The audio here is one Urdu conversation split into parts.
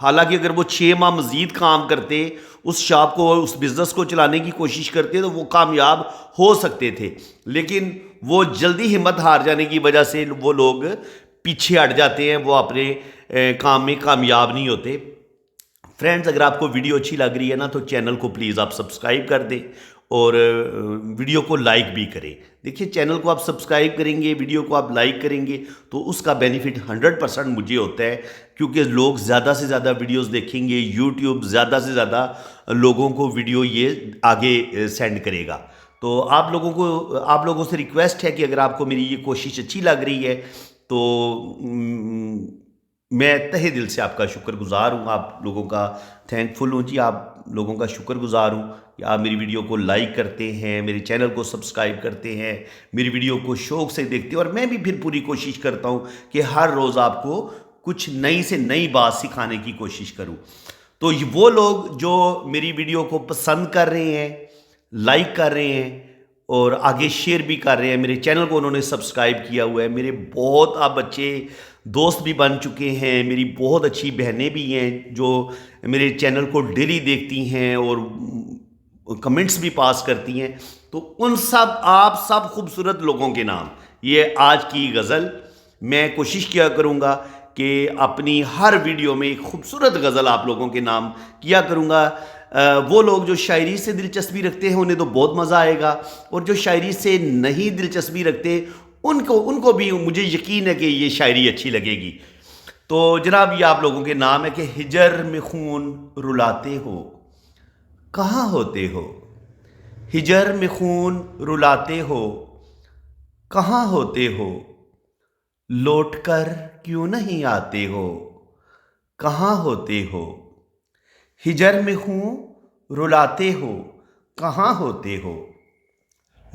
حالانکہ اگر وہ 6 ماہ مزید کام کرتے، اس شاپ کو، اس بزنس کو چلانے کی کوشش کرتے تو وہ کامیاب ہو سکتے تھے، لیکن وہ جلدی ہمت ہار جانے کی وجہ سے وہ لوگ پیچھے ہٹ جاتے ہیں، وہ اپنے کام میں کامیاب نہیں ہوتے۔ فرینڈز، اگر آپ کو ویڈیو اچھی لگ رہی ہے نا تو چینل کو پلیز آپ سبسکرائب کر دیں اور ویڈیو کو لائک بھی کریں۔ دیکھیے، چینل کو آپ سبسکرائب کریں گے، ویڈیو کو آپ لائک کریں گے تو اس کا بینیفٹ 100% مجھے ہوتا ہے، کیونکہ لوگ زیادہ سے زیادہ ویڈیوز دیکھیں گے، یوٹیوب زیادہ سے زیادہ لوگوں کو ویڈیو یہ آگے سینڈ کرے گا۔ تو آپ لوگوں سے ریکویسٹ ہے کہ اگر آپ کو میری یہ کوشش اچھی لگ رہی ہے تو میں تہہ دل سے آپ کا شکر گزار ہوں، آپ لوگوں کا تھینک فل ہوں جی، آپ لوگوں کا شکر گزار ہوں کہ آپ میری ویڈیو کو لائک کرتے ہیں، میرے چینل کو سبسکرائب کرتے ہیں، میری ویڈیو کو شوق سے دیکھتے ہیں، اور میں بھی پھر پوری کوشش کرتا ہوں کہ ہر روز آپ کو کچھ نئی سے نئی بات سکھانے کی کوشش کروں۔ تو وہ لوگ جو میری ویڈیو کو پسند کر رہے ہیں، لائک کر رہے ہیں اور آگے شیئر بھی کر رہے ہیں، میرے چینل کو انہوں نے سبسکرائب کیا ہوا ہے، میرے بہت اب اچھے دوست بھی بن چکے ہیں، میری بہت اچھی بہنیں بھی ہیں جو میرے چینل کو ڈیلی دیکھتی ہیں اور کمنٹس بھی پاس کرتی ہیں۔ تو ان آپ سب خوبصورت لوگوں کے نام یہ آج کی غزل، میں کوشش کیا کروں گا کہ اپنی ہر ویڈیو میں ایک خوبصورت غزل آپ لوگوں کے نام کیا کروں گا۔ وہ لوگ جو شاعری سے دلچسپی رکھتے ہیں انہیں تو بہت مزہ آئے گا، اور جو شاعری سے نہیں دلچسپی رکھتے ان کو بھی مجھے یقین ہے کہ یہ شاعری اچھی لگے گی۔ تو جناب، یہ آپ لوگوں کے نام ہے کہ ہجر میں خون رلاتے ہو کہاں ہوتے ہو، ہجر میں خون رلاتے ہو کہاں ہوتے ہو، لوٹ کر کیوں نہیں آتے ہو کہاں ہوتے ہو، ہجر میں خون رلاتے ہو کہاں ہوتے ہو،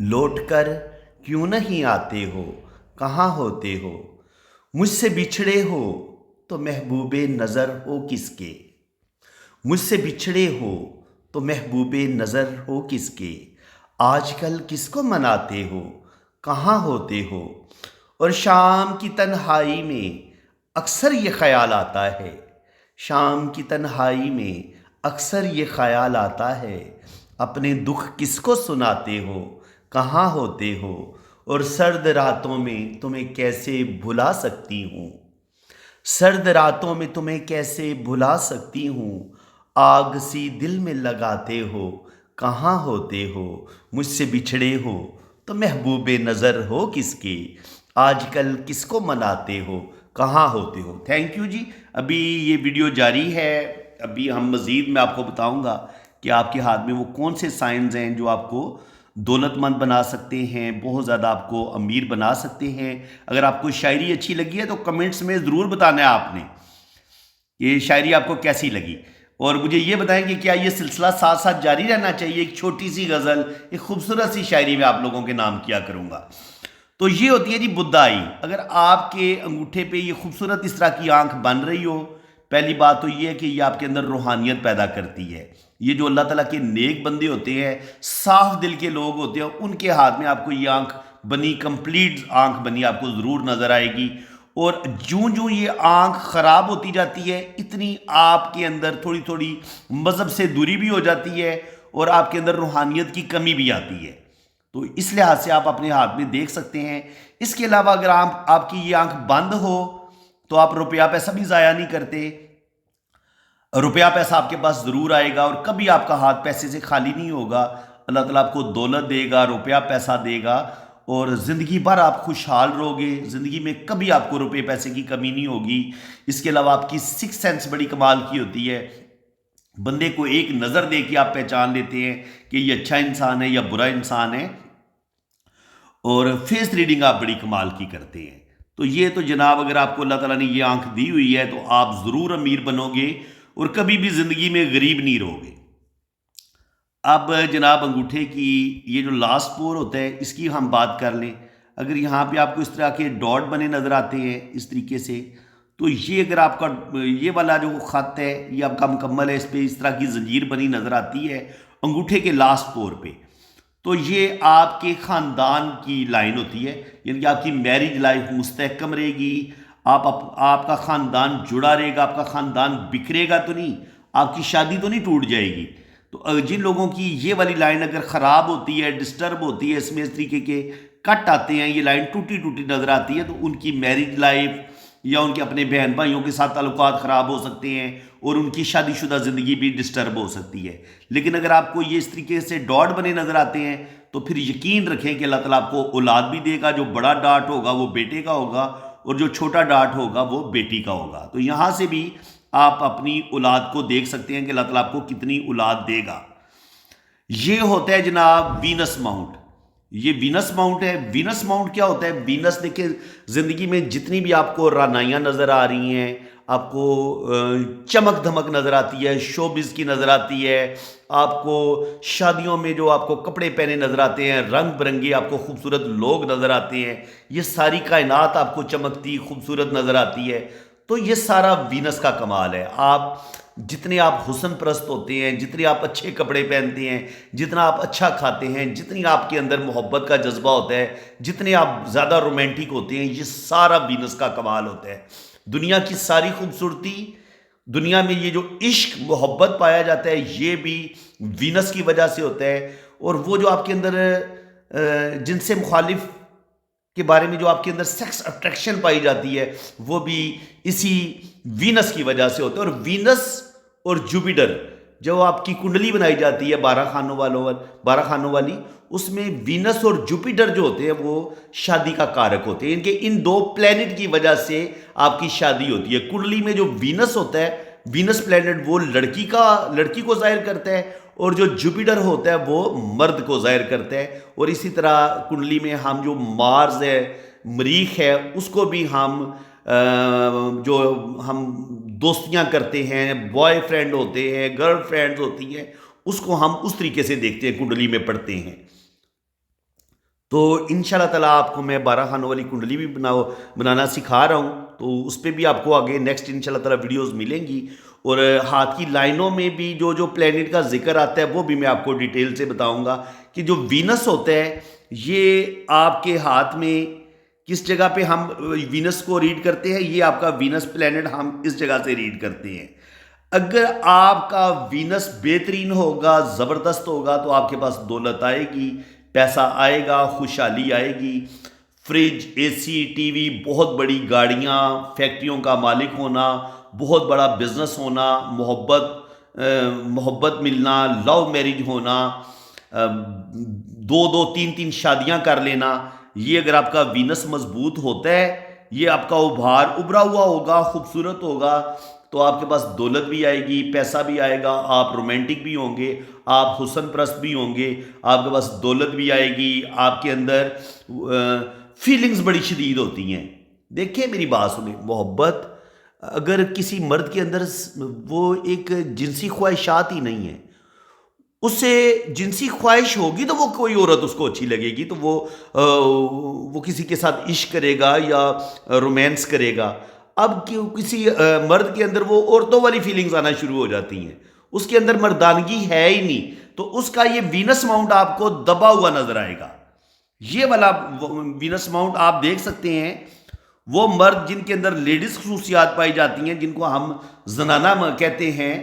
لوٹ کر کیوں نہیں آتے ہو کہاں ہوتے ہو، مجھ سے بچھڑے ہو تو محبوب نظر ہو کس کے، مجھ سے بچھڑے ہو تو محبوب نظر ہو کس کے، آج کل کس کو مناتے ہو کہاں ہوتے ہو، اور شام کی تنہائی میں اکثر یہ خیال آتا ہے، شام کی تنہائی میں اکثر یہ خیال آتا ہے، اپنے دکھ کس کو سناتے ہو کہاں ہوتے ہو، اور سرد راتوں میں تمہیں کیسے بھلا سکتی ہوں، سرد راتوں میں تمہیں کیسے بھلا سکتی ہوں، آگ سی دل میں لگاتے ہو کہاں ہوتے ہو، مجھ سے بچھڑے ہو تو محبوب نظر ہو کس کے، آج کل کس کو مناتے ہو کہاں ہوتے ہو۔ تھینک یو جی۔ ابھی یہ ویڈیو جاری ہے، ابھی ہم مزید میں آپ کو بتاؤں گا کہ آپ کے ہاتھ میں وہ کون سے سائنز ہیں جو آپ کو دولت مند بنا سکتے ہیں، بہت زیادہ آپ کو امیر بنا سکتے ہیں۔ اگر آپ کو شاعری اچھی لگی ہے تو کمنٹس میں ضرور بتانا ہے آپ نے یہ شاعری آپ کو کیسی لگی، اور مجھے یہ بتائیں کہ کیا یہ سلسلہ ساتھ ساتھ جاری رہنا چاہیے، ایک چھوٹی سی غزل، ایک خوبصورت سی شاعری میں آپ لوگوں کے نام کیا کروں گا۔ تو یہ ہوتی ہے جی بدائی۔ اگر آپ کے انگوٹھے پہ یہ خوبصورت اس طرح کی آنکھ بن رہی ہو، پہلی بات تو یہ ہے کہ یہ آپ کے اندر روحانیت پیدا کرتی ہے۔ یہ جو اللہ تعالیٰ کے نیک بندے ہوتے ہیں، صاف دل کے لوگ ہوتے ہیں، ان کے ہاتھ میں آپ کو یہ آنکھ بنی، کمپلیٹ آنکھ بنی آپ کو ضرور نظر آئے گی، اور جوں یہ آنکھ خراب ہوتی جاتی ہے اتنی آپ کے اندر تھوڑی تھوڑی مذہب سے دوری بھی ہو جاتی ہے اور آپ کے اندر روحانیت کی کمی بھی آتی ہے۔ تو اس لحاظ سے آپ اپنے ہاتھ میں دیکھ سکتے ہیں۔ اس کے علاوہ اگر آپ کی یہ آنکھ بند ہو تو آپ روپیہ پیسہ بھی ضائع نہیں کرتے، روپیہ پیسہ آپ کے پاس ضرور آئے گا، اور کبھی آپ کا ہاتھ پیسے سے خالی نہیں ہوگا۔ اللہ تعالیٰ آپ کو دولت دے گا، روپیہ پیسہ دے گا، اور زندگی بھر آپ خوشحال رہو گے، زندگی میں کبھی آپ کو روپے پیسے کی کمی نہیں ہوگی۔ اس کے علاوہ آپ کی سکس سینس بڑی کمال کی ہوتی ہے، بندے کو ایک نظر دے کے آپ پہچان لیتے ہیں کہ یہ اچھا انسان ہے یا برا انسان ہے، اور فیس ریڈنگ آپ بڑی کمال کی کرتے ہیں۔ تو یہ تو جناب، اگر آپ کو اللہ تعالیٰ نے یہ آنکھ دی ہوئی ہے تو آپ ضرور امیر بنو گے اور کبھی بھی زندگی میں غریب نہیں رہو گے۔ اب جناب، انگوٹھے کی یہ جو لاسٹ پور ہوتا ہے اس کی ہم بات کر لیں۔ اگر یہاں پہ آپ کو اس طرح کے ڈاٹ بنے نظر آتے ہیں اس طریقے سے، تو یہ اگر آپ کا یہ والا جو خط ہے یہ آپ کا مکمل ہے، اس پہ اس طرح کی زنجیر بنی نظر آتی ہے انگوٹھے کے لاسٹ پور پہ، تو یہ آپ کے خاندان کی لائن ہوتی ہے، یعنی کہ آپ کی میرج لائف مستحکم رہے گی، آپ کا خاندان جڑا رہے گا، آپ کا خاندان بکھرے گا تو نہیں، آپ کی شادی تو نہیں ٹوٹ جائے گی۔ تو جن لوگوں کی یہ والی لائن اگر خراب ہوتی ہے، ڈسٹرب ہوتی ہے، اس میں اس طریقے کے کٹ آتے ہیں، یہ لائن ٹوٹی ٹوٹی نظر آتی ہے، تو ان کی میرج لائف یا ان کے اپنے بہن بھائیوں کے ساتھ تعلقات خراب ہو سکتے ہیں اور ان کی شادی شدہ زندگی بھی ڈسٹرب ہو سکتی ہے۔ لیکن اگر آپ کو یہ اس طریقے سے ڈاٹ بنے نظر آتے ہیں تو پھر یقین رکھیں کہ اللہ تعالیٰ آپ کو اولاد بھی دے گا، جو بڑا ڈاٹ ہوگا وہ بیٹے کا ہوگا اور جو چھوٹا ڈاٹ ہوگا وہ بیٹی کا ہوگا۔ تو یہاں سے بھی آپ اپنی اولاد کو دیکھ سکتے ہیں کہ اللہ تعالیٰ آپ کو کتنی اولاد دے گا۔ یہ ہوتا ہے جناب وینس ماؤنٹ۔ یہ وینس ماؤنٹ ہے۔ وینس ماؤنٹ کیا ہوتا ہے؟ وینس دیکھیں زندگی میں جتنی بھی آپ کو رعنائیاں نظر آ رہی ہیں، آپ کو چمک دھمک نظر آتی ہے، شوبز کی نظر آتی ہے، آپ کو شادیوں میں جو آپ کو کپڑے پہنے نظر آتے ہیں، رنگ برنگے آپ کو خوبصورت لوگ نظر آتے ہیں، یہ ساری کائنات آپ کو چمکتی خوبصورت نظر آتی ہے، تو یہ سارا وینس کا کمال ہے۔ جتنے آپ حسن پرست ہوتے ہیں، جتنے آپ اچھے کپڑے پہنتے ہیں، جتنا آپ اچھا کھاتے ہیں، جتنی آپ کے اندر محبت کا جذبہ ہوتا ہے، جتنے آپ زیادہ رومانٹک ہوتے ہیں، یہ سارا وینس کا کمال ہوتا ہے۔ دنیا کی ساری خوبصورتی، دنیا میں یہ جو عشق محبت پایا جاتا ہے، یہ بھی وینس کی وجہ سے ہوتا ہے۔ اور وہ جو آپ کے اندر جن سے مخالف کے بارے میں جو آپ کے اندر سیکس اٹریکشن پائی جاتی ہے، وہ بھی اسی وینس کی وجہ سے ہوتا ہے۔ اور وینس اور جوپیٹر جو آپ کی کنڈلی بنائی جاتی ہے 12 خانوں والی، اس میں وینس اور جوپیٹر جو ہوتے ہیں وہ شادی کا کارک ہوتے ہیں۔ ان دو پلینٹ کی وجہ سے آپ کی شادی ہوتی ہے۔ کنڈلی میں جو وینس ہوتا ہے، وینس پلینٹ، وہ لڑکی کو ظاہر کرتا ہے، اور جو جوپیٹر ہوتا ہے وہ مرد کو ظاہر کرتا ہے۔ اور اسی طرح کنڈلی میں ہم جو مارز ہے، مریخ ہے، اس کو بھی ہم دوستیاں کرتے ہیں، بوائے فرینڈ ہوتے ہیں، گرل فرینڈ ہوتی ہیں، اس کو ہم اس طریقے سے دیکھتے ہیں، کنڈلی میں پڑھتے ہیں۔ تو انشاءاللہ تعالیٰ آپ کو میں 12 خانوں والی کنڈلی بھی بنانا سکھا رہا ہوں، تو اس پہ بھی آپ کو آگے نیکسٹ انشاءاللہ تعالیٰ ویڈیوز ملیں گی۔ اور ہاتھ کی لائنوں میں بھی جو پلینٹ کا ذکر آتا ہے وہ بھی میں آپ کو ڈیٹیل سے بتاؤں گا کہ جو وینس ہوتا ہے، یہ آپ کے ہاتھ میں کس جگہ پہ ہم وینس کو ریڈ کرتے ہیں، یہ آپ کا وینس پلینٹ ہم اس جگہ سے ریڈ کرتے ہیں۔ اگر آپ کا وینس بہترین ہوگا، زبردست ہوگا، تو آپ کے پاس دولت آئے گی، پیسہ آئے گا، خوشحالی آئے گی۔ فریج، اے سی، ٹی وی، بہت بڑی گاڑیاں، فیکٹریوں کا مالک ہونا، بہت بڑا بزنس ہونا، محبت ملنا، لو میرج ہونا، 2 3 شادیاں کر لینا، یہ اگر آپ کا وینس مضبوط ہوتا ہے، یہ آپ کا ابھرا ہوا ہوگا، خوبصورت ہوگا، تو آپ کے پاس دولت بھی آئے گی، پیسہ بھی آئے گا، آپ رومانٹک بھی ہوں گے، آپ حسن پرست بھی ہوں گے، آپ کے پاس دولت بھی آئے گی، آپ کے اندر فیلنگز بڑی شدید ہوتی ہیں۔ دیکھیں میری بات سنیں، محبت اگر کسی مرد کے اندر وہ ایک جنسی خواہشات ہی نہیں ہے، اس سے جنسی خواہش ہوگی تو وہ کوئی عورت اس کو اچھی لگے گی، تو وہ کسی کے ساتھ عشق کرے گا یا رومانس کرے گا۔ اب کسی مرد کے اندر وہ عورتوں والی فیلنگز آنا شروع ہو جاتی ہیں، اس کے اندر مردانگی ہے ہی نہیں، تو اس کا یہ وینس ماؤنٹ آپ کو دبا ہوا نظر آئے گا۔ یہ والا وینس ماؤنٹ آپ دیکھ سکتے ہیں، وہ مرد جن کے اندر لیڈیز خصوصیات پائی جاتی ہیں، جن کو ہم زنانہ کہتے ہیں،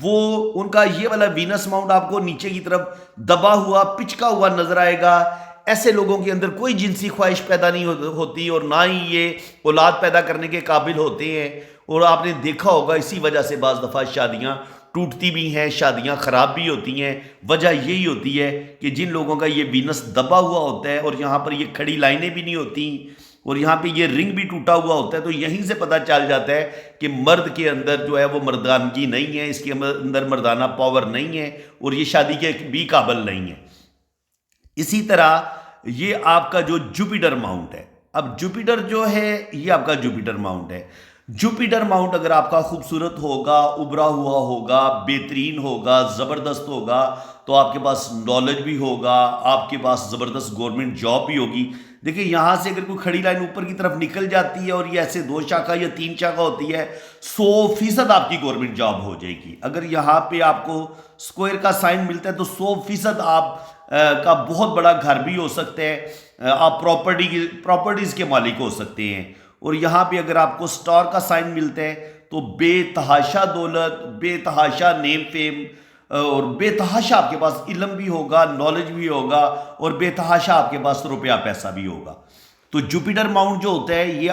وہ ان کا یہ والا وینس ماؤنٹ آپ کو نیچے کی طرف دبا ہوا، پچکا ہوا نظر آئے گا۔ ایسے لوگوں کے اندر کوئی جنسی خواہش پیدا نہیں ہوتی، اور نہ ہی یہ اولاد پیدا کرنے کے قابل ہوتے ہیں۔ اور آپ نے دیکھا ہوگا اسی وجہ سے بعض دفعہ شادیاں ٹوٹتی بھی ہیں، شادیاں خراب بھی ہوتی ہیں۔ وجہ یہی ہوتی ہے کہ جن لوگوں کا یہ وینس دبا ہوا ہوتا ہے، اور یہاں پر یہ کھڑی لائنیں بھی نہیں ہوتی، اور یہاں پہ یہ رنگ بھی ٹوٹا ہوا ہوتا ہے، تو یہیں سے پتہ چل جاتا ہے کہ مرد کے اندر جو ہے وہ مردانگی نہیں ہے، اس کے اندر مردانہ پاور نہیں ہے، اور یہ شادی کے بھی قابل نہیں ہے۔ اسی طرح یہ آپ کا جو جوپیٹر ماؤنٹ ہے، اب جوپیٹر جو ہے یہ آپ کا جوپیٹر ماؤنٹ ہے۔ جوپیٹر ماؤنٹ اگر آپ کا خوبصورت ہوگا، ابھرا ہوا ہوگا، بہترین ہوگا، زبردست ہوگا، تو آپ کے پاس نالج بھی ہوگا، آپ کے پاس زبردست گورنمنٹ جاب بھی ہوگی۔ دیکھیں یہاں سے اگر کوئی کھڑی لائن اوپر کی طرف نکل جاتی ہے اور یہ ایسے 2 شاخہ یا 3 شاخہ ہوتی ہے، 100% آپ کی گورنمنٹ جاب ہو جائے گی۔ اگر یہاں پہ آپ کو اسکوائر کا سائن ملتا ہے تو 100% آپ کا بہت بڑا گھر بھی ہو سکتا ہے، آپ پراپرٹیز کے مالک ہو سکتے ہیں۔ اور یہاں پہ اگر آپ کو سٹار کا سائن ملتا ہے تو بے تحاشا دولت، بے تحاشا نیم فیم، اور بے تحاشا آپ کے پاس علم بھی ہوگا، نالج بھی ہوگا، اور بے تحاشا آپ کے پاس روپیہ پیسہ بھی ہوگا۔ تو جوپیٹر ماؤنٹ جو ہوتا ہے یہ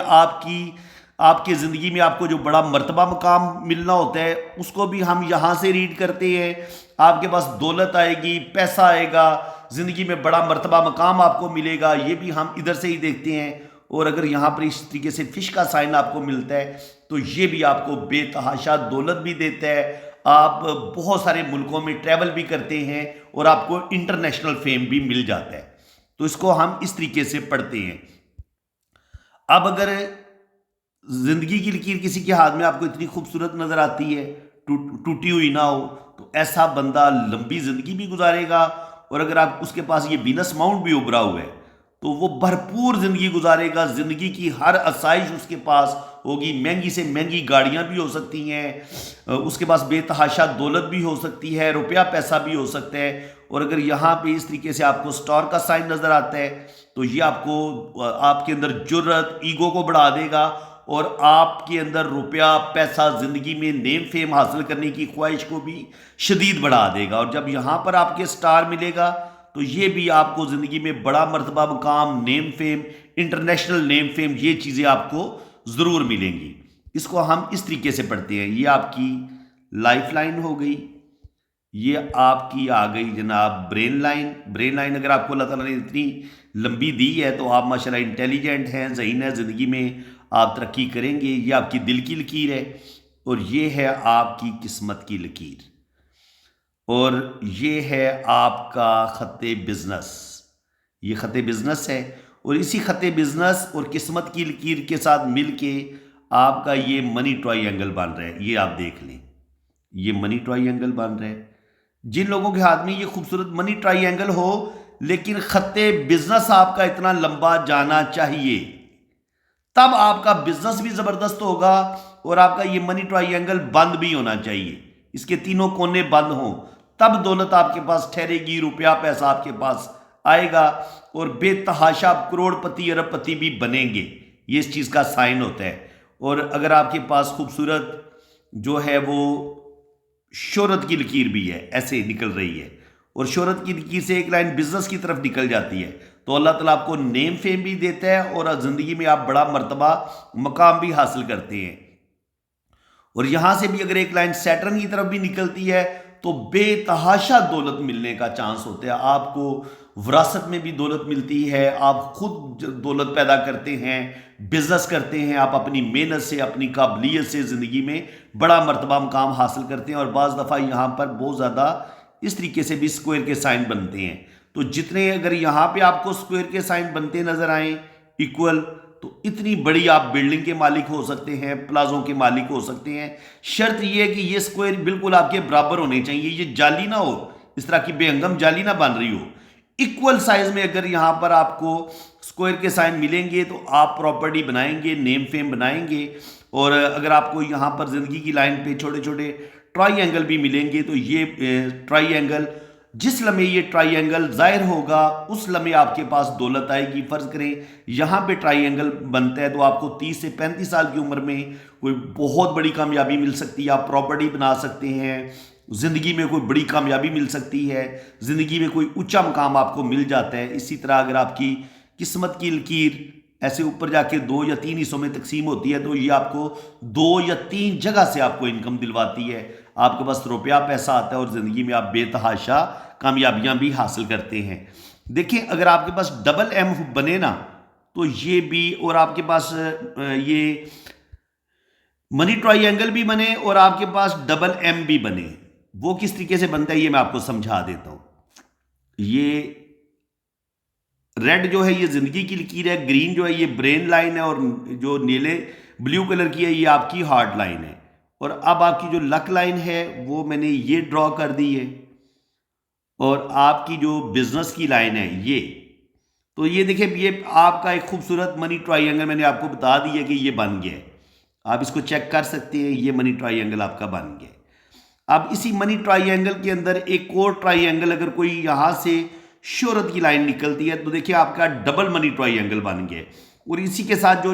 آپ کی زندگی میں آپ کو جو بڑا مرتبہ مقام ملنا ہوتا ہے اس کو بھی ہم یہاں سے ریڈ کرتے ہیں۔ آپ کے پاس دولت آئے گی، پیسہ آئے گا، زندگی میں بڑا مرتبہ مقام آپ کو ملے گا، یہ بھی ہم ادھر سے ہی دیکھتے ہیں۔ اور اگر یہاں پر اس طریقے سے فش کا سائن آپ کو ملتا ہے تو یہ بھی آپ کو بے تحاشا دولت بھی دیتا ہے، آپ بہت سارے ملکوں میں ٹریول بھی کرتے ہیں اور آپ کو انٹرنیشنل فیم بھی مل جاتا ہے۔ تو اس کو ہم اس طریقے سے پڑھتے ہیں۔ اب اگر زندگی کی لکیر کسی کے ہاتھ میں آپ کو اتنی خوبصورت نظر آتی ہے، ٹوٹی ہوئی نہ ہو، تو ایسا بندہ لمبی زندگی بھی گزارے گا، اور اگر آپ اس کے پاس یہ وینس ماؤنٹ بھی ابھرا ہوا ہے تو وہ بھرپور زندگی گزارے گا، زندگی کی ہر آسائش اس کے پاس ہوگی، مہنگی سے مہنگی گاڑیاں بھی ہو سکتی ہیں، اس کے پاس بے تحاشا دولت بھی ہو سکتی ہے، روپیہ پیسہ بھی ہو سکتا ہے۔ اور اگر یہاں پہ اس طریقے سے آپ کو سٹار کا سائن نظر آتا ہے تو یہ آپ کو آپ کے اندر جرت، ایگو کو بڑھا دے گا، اور آپ کے اندر روپیہ پیسہ، زندگی میں نیم فیم حاصل کرنے کی خواہش کو بھی شدید بڑھا دے گا۔ اور جب یہاں پر آپ کے سٹار ملے گا تو یہ بھی آپ کو زندگی میں بڑا مرتبہ مقام، نیم فیم، انٹرنیشنل نیم فیم، یہ چیزیں آپ کو ضرور ملیں گی۔ اس کو ہم اس طریقے سے پڑھتے ہیں۔ یہ آپ کی لائف لائن ہو گئی، یہ آپ کی آ گئی جناب برین لائن۔ برین لائن اگر آپ کو اللہ تعالیٰ نے اتنی لمبی دی ہے تو آپ ماشاءاللہ انٹیلیجنٹ ہیں، ذہین ہے، زندگی میں آپ ترقی کریں گے۔ یہ آپ کی دل کی لکیر ہے، اور یہ ہے آپ کی قسمت کی لکیر، اور یہ ہے آپ کا خط بزنس۔ یہ خط بزنس ہے، اور اسی خط بزنس اور قسمت کی لکیر کے ساتھ مل کے آپ کا یہ منی ٹرائی اینگل بن رہا ہے۔ یہ آپ دیکھ لیں، یہ منی ٹرائی اینگل بن رہا ہے۔ جن لوگوں کے ہاتھ میں یہ خوبصورت منی ٹرائی اینگل ہو لیکن خط بزنس آپ کا اتنا لمبا جانا چاہیے، تب آپ کا بزنس بھی زبردست ہوگا، اور آپ کا یہ منی ٹرائی اینگل بند بھی ہونا چاہیے، اس کے تینوں کونے بند ہوں، تب دولت آپ کے پاس ٹھہرے گی، روپیہ پیسہ آپ کے پاس آئے گا، اور بے تحاشا آپ کروڑ پتی ارب پتی بھی بنیں گے۔ یہ اس چیز کا سائن ہوتا ہے۔ اور اگر آپ کے پاس خوبصورت جو ہے وہ شہرت کی لکیر بھی ہے، ایسے نکل رہی ہے، اور شہرت کی لکیر سے ایک لائن بزنس کی طرف نکل جاتی ہے، تو اللہ تعالیٰ آپ کو نیم فیم بھی دیتا ہے، اور زندگی میں آپ بڑا مرتبہ مقام بھی حاصل کرتے ہیں۔ اور یہاں سے بھی اگر ایک لائن سیٹرن کی طرف بھی نکلتی ہے تو بے تحاشا دولت ملنے کا چانس ہوتا ہے۔ آپ کو وراثت میں بھی دولت ملتی ہے، آپ خود دولت پیدا کرتے ہیں، بزنس کرتے ہیں، آپ اپنی محنت سے، اپنی قابلیت سے زندگی میں بڑا مرتبہ مقام حاصل کرتے ہیں۔ اور بعض دفعہ یہاں پر بہت زیادہ اس طریقے سے بھی اسکوائر کے سائن بنتے ہیں، تو جتنے اگر یہاں پہ آپ کو اسکوائر کے سائن بنتے نظر آئیں ایکول، تو اتنی بڑی آپ بلڈنگ کے مالک ہو سکتے ہیں، پلازوں کے مالک ہو سکتے ہیں۔ شرط یہ ہے کہ یہ اسکوائر بالکل آپ کے برابر ہونے چاہیے، یہ جعلی نہ ہو، اس طرح کی بے ہنگم جعلی نہ بن رہی ہو۔ ایکول سائز میں اگر یہاں پر آپ کو اسکوائر کے سائن ملیں گے تو آپ پراپرٹی بنائیں گے، نیم فیم بنائیں گے۔ اور اگر آپ کو یہاں پر زندگی کی لائن پہ چھوٹے چھوٹے ٹرائی اینگل بھی ملیں گے تو یہ ٹرائی اینگل، جس لمحے یہ ٹرائی اینگل ظاہر ہوگا اس لمحے آپ کے پاس دولت آئے گی۔ فرض کریں یہاں پہ ٹرائی اینگل بنتا ہے تو آپ کو 30 سے 35 سال کی عمر میں کوئی بہت بڑی کامیابی مل سکتی ہے، آپ پراپرٹی بنا سکتے ہیں، زندگی میں کوئی بڑی کامیابی مل سکتی ہے، زندگی میں کوئی اونچا مقام آپ کو مل جاتا ہے۔ اسی طرح اگر آپ کی قسمت کی لکیر ایسے اوپر جا کے 2 یا 3 حصوں میں تقسیم ہوتی ہے تو یہ آپ کو 2 یا 3 جگہ سے آپ کو انکم دلواتی ہے، آپ کے پاس روپیہ پیسہ آتا ہے، اور زندگی میں آپ بے تحاشا کامیابیاں بھی حاصل کرتے ہیں۔ دیکھیں اگر آپ کے پاس ڈبل ایم بنے نا تو یہ بھی، اور آپ کے پاس یہ منی ٹرائی اینگل بھی بنے اور آپ کے پاس ڈبل ایم بھی بنے، وہ کس طریقے سے بنتا ہے یہ میں آپ کو سمجھا دیتا ہوں۔ یہ ریڈ جو ہے یہ زندگی کی لکیر ہے، گرین جو ہے یہ برین لائن ہے، اور جو نیلے بلیو کلر کی ہے یہ آپ کی ہارٹ لائن ہے۔ اور اب آپ کی جو لک لائن ہے وہ میں نے یہ ڈرا کر دی ہے، اور آپ کی جو بزنس کی لائن ہے یہ، تو یہ دیکھیں یہ آپ کا ایک خوبصورت منی ٹرائی اینگل میں نے آپ کو بتا دی ہے کہ یہ بن گیا ہے، آپ اس کو چیک کر سکتے ہیں، یہ منی ٹرائی اینگل آپ کا بن گیا ہے۔ اب اسی منی ٹرائی اینگل کے اندر ایک اور ٹرائی اینگل اگر کوئی یہاں سے شہرت کی لائن نکلتی ہے تو دیکھیں آپ کا ڈبل منی ٹرائی اینگل بن گیا ہے، اور اسی کے ساتھ جو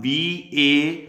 VAJDAN,